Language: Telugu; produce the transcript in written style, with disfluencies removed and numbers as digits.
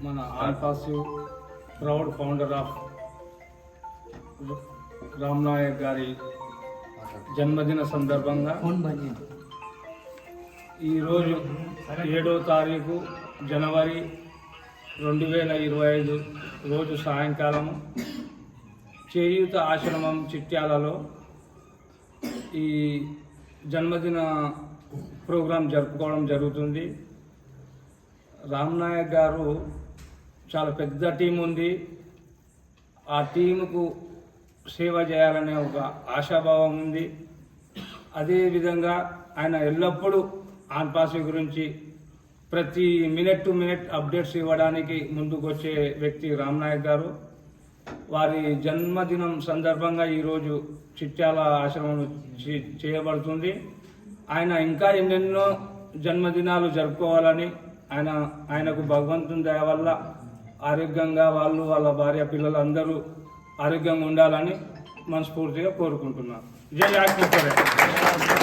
మన ఆల్పాసివ్ proud founder of Ram Nayak గారి జన్మదిన సందర్భంగా ఈరోజు 7వ తారీఖు జనవరి 2025 రోజు సాయంకాలం చేయూత ఆశ్రమం చిట్యాలలో ఈ జన్మదిన ప్రోగ్రాం జరుపుకోవడం జరుగుతుంది. రామ్ నాయక్ గారు చాలా పెద్ద టీం ఉంది. ఆ టీముకు సేవ చేయాలనే ఒక ఆశాభావం ఉంది. అదేవిధంగా ఆయన ఎల్లప్పుడూ ఆన్పాసి గురించి ప్రతి మినిట్ టు మినిట్ అప్డేట్స్ ఇవ్వడానికి ముందుకు వచ్చే వ్యక్తి రామ్ నాయక్ గారు. వారి జన్మదినం సందర్భంగా ఈరోజు చిట్యాల ఆశ్రమం చేయబడుతుంది. ఆయన ఇంకా ఎన్నెన్నో జన్మదినాలు జరుపుకోవాలని ఆయనకు భగవంతుని దయ వల్ల ఆరోగ్యంగా వాళ్ళ భార్య పిల్లలు అందరూ ఆరోగ్యంగా ఉండాలని మనస్ఫూర్తిగా కోరుకుంటున్నాను. జై ఆజ్ఞ.